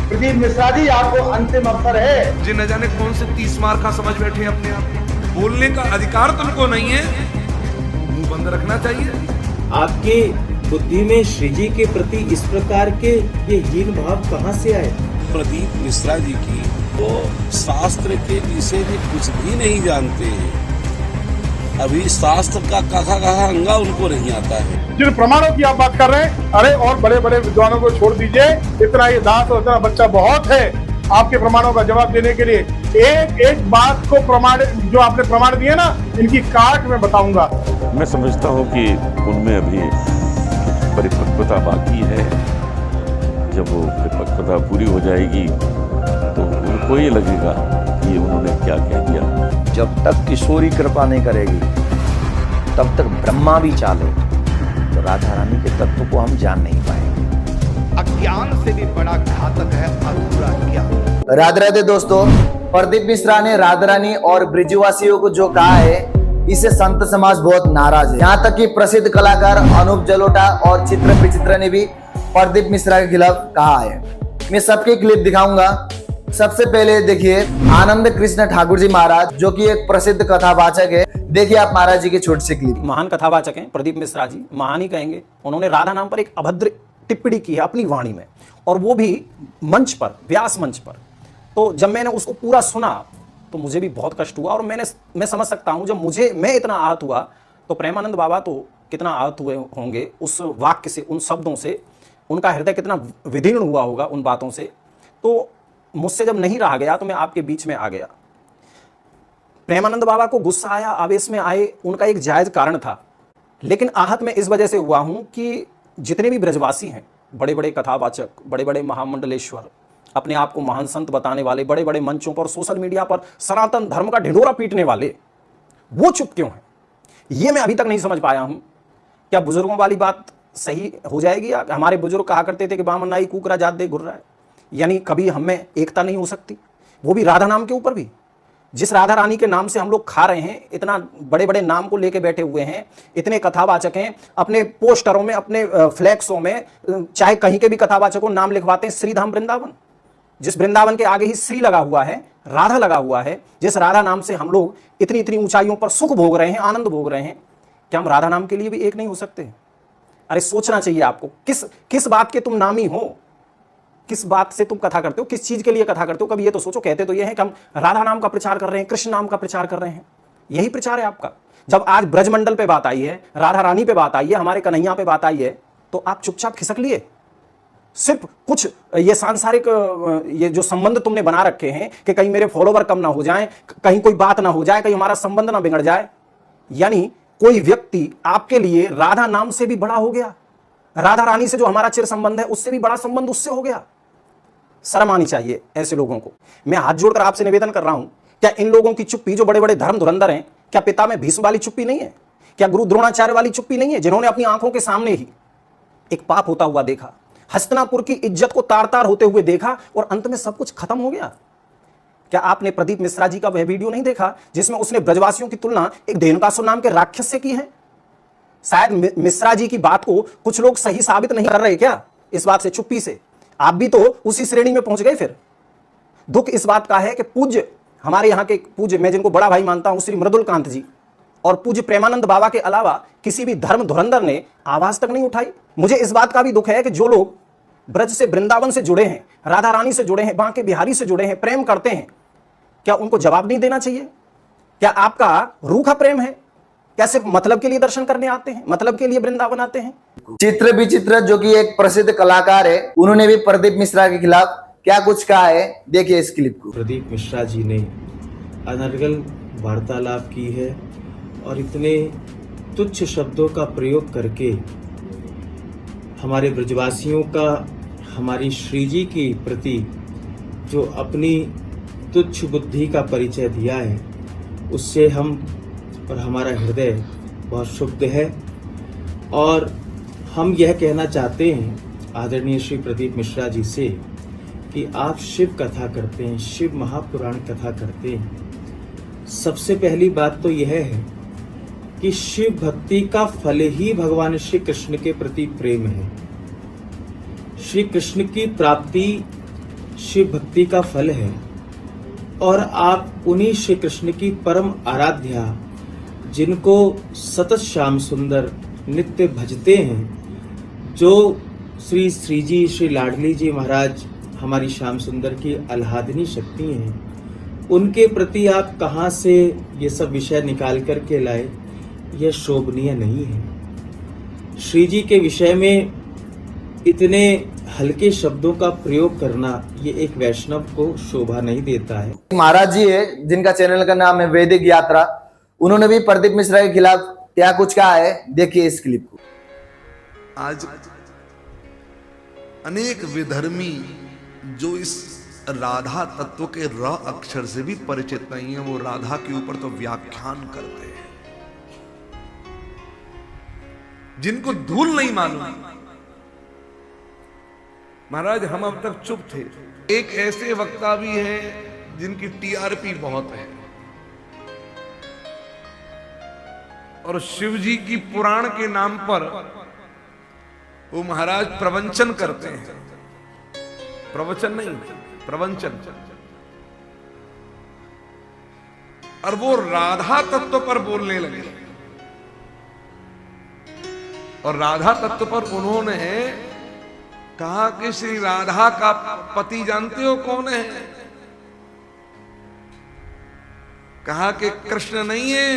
प्रदीप मिश्रा जी, आपको अंतिम अवसर है। जी न जाने कौन से 30 मार का समझ बैठे हैं अपने आप। बोलने का अधिकार तुमको नहीं है, मुंह बंद रखना चाहिए। आपके बुद्धि में श्री जी के प्रति इस प्रकार के ये हीन भाव कहाँ से आए? प्रदीप मिश्रा जी की वो शास्त्र के विषय में कुछ भी नहीं जानते हैं। अभी शास्त्र का कहा अंगा उनको नहीं आता है। जिन प्रमाणों की आप बात कर रहे हैं, अरे और बड़े बड़े विद्वानों को छोड़ दीजिए, इतना ये दांत और इतना बच्चा बहुत है आपके प्रमाणों का जवाब देने के लिए। एक एक बात को प्रमाण, जो आपने प्रमाण दिए ना, इनकी काट मैं बताऊंगा। मैं समझता हूँ कि उनमें अभी परिपक्वता बाकी है। जब वो परिपक्वता पूरी हो जाएगी तो उनको ये लगेगा कि उन्होंने क्या कह दिया। जब तक किशोरी कृपा नहीं करेगी तब तक ब्रह्मा भी चाले तो राधा रानी के तत्व को हम जान नहीं पाएंगे। अज्ञान से भी बड़ा घातक है अधूरा ज्ञान। राधे राधे दोस्तों, प्रदीप मिश्रा ने राधा रानी और ब्रिजवासियों को जो कहा है, इससे संत समाज बहुत नाराज है। यहाँ तक कि प्रसिद्ध कलाकार अनूप जलोटा और चित्र विचित्र ने भी प्रदीप मिश्रा के खिलाफ कहा है। मैं सबके क्लिप दिखाऊंगा। सबसे पहले देखिए आनंद कृष्ण ठाकुर जी महाराज, जो कि एक प्रसिद्ध कथावाचक है। देखिए आप महाराज जी की छोटी सी क्लिप। महान कथावाचक हैं प्रदीप मिश्रा जी, महान ही कहेंगे। उन्होंने राधा नाम पर एक अभद्र टिप्पणी की है अपनी वाणी में, और वो भी मंच पर, व्यास मंच पर। तो जब मैंने उसको पूरा सुना तो मुझे भी बहुत कष्ट हुआ, और मैं समझ सकता हूं जब मैं इतना आहत हुआ तो प्रेमानंद बाबा तो कितना आहत हुए होंगे उस वाक्य से, उन शब्दों से। उनका हृदय कितना विदीर्ण हुआ होगा उन बातों से। तो मुझसे जब नहीं रहा गया तो मैं आपके बीच में आ गया। प्रेमानंद बाबा को गुस्सा आया, आवेश में आए, उनका एक जायज कारण था। लेकिन आहत मैं इस वजह से हुआ हूं कि जितने भी ब्रजवासी हैं, बड़े बड़े कथावाचक, बड़े बड़े महामंडलेश्वर, अपने आप को महान संत बताने वाले, बड़े बड़े मंचों पर, सोशल मीडिया पर सनातन धर्म का ढिंढोरा पीटने वाले, वो चुप क्यों हैं? ये मैं अभी तक नहीं समझ पाया हूं। क्या बुजुर्गों वाली बात सही हो जाएगी? या हमारे बुजुर्ग कहा करते थे कि बामन नाई कुकरा जात दे घुर रहा है, यानी कभी हम में एकता नहीं हो सकती, वो भी राधा नाम के ऊपर भी। जिस राधा रानी के नाम से हम लोग खा रहे हैं, इतना बड़े बड़े नाम को लेके बैठे हुए हैं, इतने कथावाचक हैं, अपने पोस्टरों में, अपने फ्लैक्सों में, चाहे कहीं के भी कथावाचकों नाम लिखवाते हैं श्रीधाम वृंदावन। जिस वृंदावन के आगे ही श्री लगा हुआ है, राधा लगा हुआ है, जिस राधा नाम से हम लोग इतनी इतनी ऊंचाइयों पर सुख भोग रहे हैं, आनंद भोग रहे हैं, क्या हम राधा नाम के लिए भी एक नहीं हो सकते? अरे सोचना चाहिए आपको, किस बात के तुम नामी हो, किस बात से तुम कथा करते हो, किस चीज के लिए कथा करते हो? कभी ये तो सोचो। कहते तो ये है कि हम राधा नाम का प्रचार कर रहे हैं, कृष्ण नाम का प्रचार कर रहे हैं, यही प्रचार है आपका। जब आज ब्रजमंडल पे बात आई है, राधा रानी पे बात आई है, हमारे कन्हैया पे बात आई है, तो आप चुपचाप खिसक लिए। सिर्फ कुछ ये सांसारिक ये जो संबंध तुमने बना रखे हैं कि कहीं मेरे फॉलोवर कम ना हो जाएं, कहीं कोई बात ना हो जाए, कहीं हमारा संबंध ना बिगड़ जाए, यानी कोई व्यक्ति आपके लिए राधा नाम से भी बड़ा हो गया, राधा रानी से जो हमारा चिर संबंध है उससे भी बड़ा संबंध उससे हो गया। शर्म आनी चाहिए ऐसे लोगों को। मैं हाथ जोड़कर आपसे निवेदन कर रहा हूं, क्या इन लोगों की चुप्पी, जो बड़े बड़े धर्म धुरंधर हैं, क्या पिता में भीष्म वाली चुप्पी नहीं है? क्या गुरु द्रोणाचार्य वाली चुप्पी नहीं है, जिन्होंने अपनी आंखों के सामने ही एक पाप होता हुआ देखा, हस्तिनापुर की इज्जत को तार तार होते हुए देखा, और अंत में सब कुछ खत्म हो गया? क्या आपने प्रदीप मिश्रा जी का वह वीडियो नहीं देखा जिसमें उसने ब्रजवासियों की तुलना एक धेनुकासुर नाम के राक्षस से की है? शायद मिश्रा जी की बात को कुछ लोग सही साबित नहीं कर रहे क्या इस बात से, चुप्पी से? आप भी तो उसी श्रेणी में पहुंच गए। फिर दुख इस बात का है कि पूज्य, हमारे यहाँ के पूज्य, मैं जिनको बड़ा भाई मानता हूं, श्री मृदुलकांत जी और पूज्य प्रेमानंद बाबा के अलावा किसी भी धर्म धुरंधर ने आवाज तक नहीं उठाई। मुझे इस बात का भी दुख है कि जो लोग ब्रज से, वृंदावन से जुड़े हैं, राधा रानी से जुड़े हैं, बांके बिहारी से जुड़े हैं, प्रेम करते हैं, क्या उनको जवाब नहीं देना चाहिए? क्या आपका रूखा प्रेम है? क्या सिर्फ मतलब के लिए दर्शन करने आते हैं, मतलब के लिए वृंदावन आते हैं? चित्र विचित्र, जो कि एक प्रसिद्ध कलाकार है, उन्होंने भी प्रदीप मिश्रा के खिलाफ क्या कुछ कहा है, देखिए इस क्लिप को। प्रदीप मिश्रा जी ने अनर्गल वार्तालाप की है और इतने तुच्छ शब्दों का प्रयोग करके हमारे ब्रजवासियों का, हमारी श्री जी की प्रति जो अपनी तुच्छ बुद्धि का परिचय दिया है, उससे हम और हमारा हृदय बहुत शुद्ध है। और हम यह कहना चाहते हैं आदरणीय श्री प्रदीप मिश्रा जी से कि आप शिव कथा करते हैं, शिव महापुराण कथा करते हैं। सबसे पहली बात तो यह है कि शिव भक्ति का फल ही भगवान श्री कृष्ण के प्रति प्रेम है। श्री कृष्ण की प्राप्ति शिव भक्ति का फल है और आप उन्हीं श्री कृष्ण की परम आराध्या, जिनको सतत श्याम सुंदर नित्य भजते हैं, जो श्री श्रीजी श्री लाडली जी महाराज हमारी श्याम सुंदर की आह्लादनी शक्ति हैं, उनके प्रति आप कहाँ से ये सब विषय निकाल कर के लाए? यह शोभनीय नहीं है। श्री जी के विषय में इतने हल्के शब्दों का प्रयोग करना ये एक वैष्णव को शोभा नहीं देता है। महाराज जी है जिनका चैनल का नाम है वैदिक यात्रा, उन्होंने भी प्रदीप मिश्रा के खिलाफ क्या कुछ कहा है, देखिए इस क्लिप को। आज अनेक विधर्मी जो इस राधा तत्व के र अक्षर से भी परिचित नहीं है, वो राधा के ऊपर तो व्याख्यान करते हैं, जिनको धूल नहीं मालूम। महाराज हम अब तक चुप थे। एक ऐसे वक्ता भी हैं जिनकी टीआरपी बहुत है और शिव जी की पुराण के नाम पर वो महाराज प्रवचन करते हैं। प्रवचन नहीं, प्रवचन। और वो राधा तत्व पर बोलने लगे और राधा तत्व पर उन्होंने कहा कि श्री राधा का पति जानते हो कौन है? कहा कि कृष्ण नहीं है,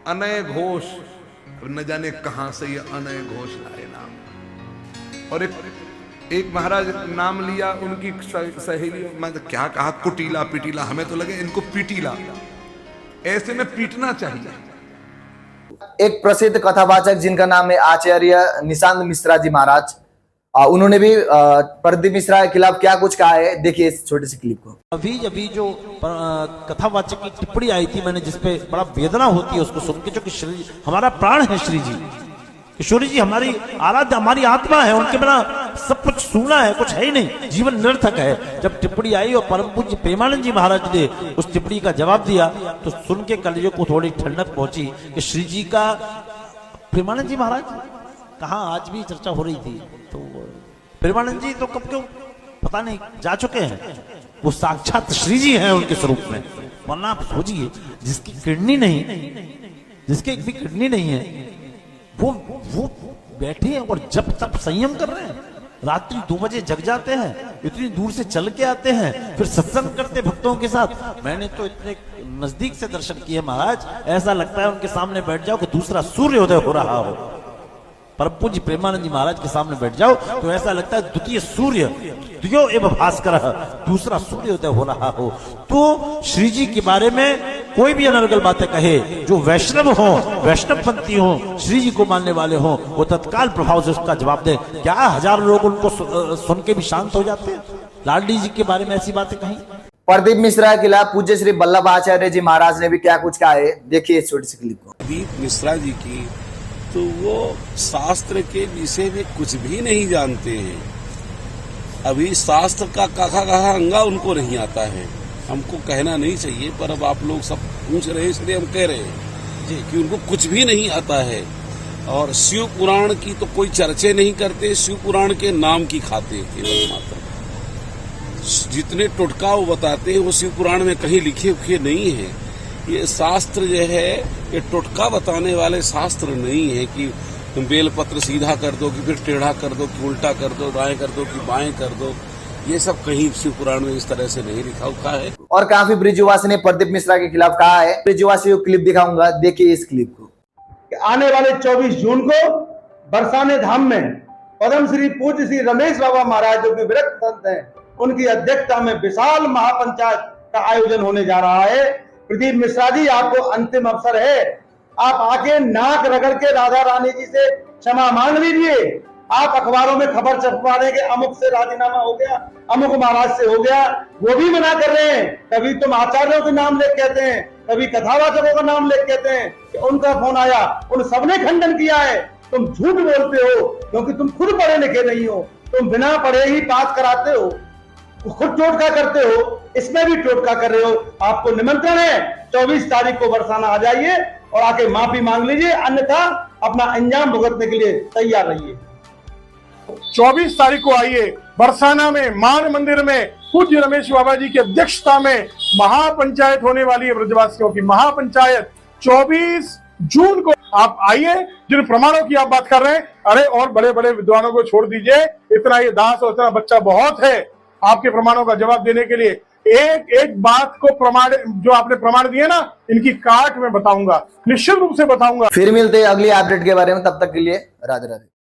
अनय घोष। न जाने कहां से ये अनय घोष लाए नाम। और एक महाराज नाम लिया उनकी सहेली, मैं तो क्या कहा, कुटीला पिटीला। हमें तो लगे इनको पीटीला, ऐसे में पीटना चाहिए। एक प्रसिद्ध कथावाचक जिनका नाम है आचार्य निशांत मिश्रा जी महाराज, उन्होंने भी प्रदीप मिश्रा के खिलाफ क्या कुछ कहा है, देखिए इस छोटे से क्लिप को। अभी जो कथावाचक की टिप्पणी आई थी मैंने, जिसपे बड़ा वेदना होती है उसको सुन के, जो कि श्री हमारा प्राण है श्री जी, किशोरी जी हमारी आराध्य, हमारी आत्मा है, उनके बिना सब कुछ सूना है, कुछ है ही नहीं, जीवन निरर्थक है। जब टिप्पणी आई और परम पूज्य प्रेमानंद जी महाराज ने उस टिप्पणी का जवाब दिया तो सुन के कलियों को थोड़ी ठंडक पहुंची कि श्री जी का, प्रेमानंद जी महाराज कहाँ आज भी चर्चा हो रही थी, तो प्रेमानंद जी तो कब क्यों पता नहीं जा चुके हैं, वो साक्षात श्री जी हैं उनके स्वरूप में। वरना आप सोचिए, जिसकी किडनी नहीं, जिसके एक भी किडनी नहीं है, वो बैठे हैं और जब तब संयम कर रहे हैं, रात्रि 2 बजे जग जाते हैं, इतनी दूर से चल के आते हैं, फिर सत्संग करते भक्तों के साथ। मैंने तो इतने नजदीक से दर्शन किए महाराज, ऐसा लगता है उनके सामने बैठ जाओ कि दूसरा सूर्योदय हो रहा हो। परम पूज्य प्रेमानंद जी महाराज के सामने बैठ जाओ तो ऐसा लगता है द्वितीय सूर्य, द्वियो एवं भास्कर, दूसरा सूर्योदय हो रहा हो। तो श्री जी के बारे में कोई भी अनर्गल बातें कहे, जो वैष्णव हो, वैष्णवपंथी हो, श्री जी को मानने वाले हो, वो तत्काल प्रभाव से उसका जवाब दे। क्या हजारों लोग उनको सुन के भी शांत हो जाते हैं? लाडली जी के बारे में ऐसी बातें कही। प्रदीप मिश्रा के खिलाफ पूज्य श्री वल्लभ आचार्य जी महाराज ने भी क्या कुछ कहा है, देखिए इस छोटी सी क्लिप को। प्रदीप मिश्रा जी की तो वो शास्त्र के विषय में कुछ भी नहीं जानते हैं। अभी शास्त्र का काखा काखा अंगा उनको नहीं आता है। हमको कहना नहीं चाहिए, पर अब आप लोग सब पूछ रहे हैं इसलिए हम कह रहे हैं कि उनको कुछ भी नहीं आता है। और शिव पुराण की तो कोई चर्चे नहीं करते, शिव पुराण के नाम की खाते केवल मात्र। जितने टुटका वो बताते हैं वो शिव पुराण में कहीं लिखे हुए नहीं है। ये शास्त्र जो है ये टुटका बताने वाले शास्त्र नहीं है कि तुम बेलपत्र सीधा कर दो कि फिर टेढ़ा कर दो कि उल्टा कर दो, दाएं कर दो कि बाएं कर दो। ये सब कहीं शिव पुराण में इस तरह से नहीं लिखा हुआ है। और काफी ब्रिजवासी ने प्रदीप मिश्रा के खिलाफ कहा है। ब्रिजवासी को क्लिप दिखाऊंगा, देखिए इस क्लिप को। आने वाले 24 जून को बरसाने धाम में पद्म श्री पूज्य श्री रमेश बाबा महाराज जो कि विरक्त संत हैं, उनकी अध्यक्षता में विशाल महापंचायत का आयोजन होने जा रहा है। प्रदीप मिश्रा जी, आपको अंतिम अवसर है, आप आके नाक रगड़ के राधा रानी जी से क्षमा मांग लीजिए। आप अखबारों में खबर छपवा रहे कि अमुक से राजीनामा हो गया, अमुक महाराज से हो गया, वो भी मना कर रहे हैं। कभी तुम आचार्यों के नाम लेके कहते हैं, कभी कथावाचकों का नाम लेके कहते हैं कि उनका फोन आया, उन सबने खंडन किया है। तुम झूठ बोलते हो क्योंकि तुम खुद पढ़े लिखे नहीं हो, तुम बिना पढ़े ही पास कराते हो, खुद टोटका करते हो, इसमें भी टोटका कर रहे हो। आपको निमंत्रण है, 24 तारीख को बरसाना आ जाइए और आके माफी मांग लीजिए, अन्यथा अपना अंजाम भुगतने के लिए तैयार रहिए। 24 तारीख को आइए, बरसाना में मान मंदिर में पूज्य रमेश बाबा जी की अध्यक्षता में महापंचायत होने वाली है। ब्रजवासियों की महापंचायत 24 जून को आप आइए। जिन प्रमाणों की आप बात कर रहे हैं, अरे और बड़े बड़े विद्वानों को छोड़ दीजिए, इतना ये दास और इतना बच्चा बहुत है आपके प्रमाणों का जवाब देने के लिए। एक एक बात को प्रमाण, जो आपने प्रमाण दिए ना, इनकी काट मैं बताऊंगा, निश्चित रूप से बताऊंगा। फिर मिलते हैं अगली अपडेट के बारे में, तब तक के लिए राधे राधे।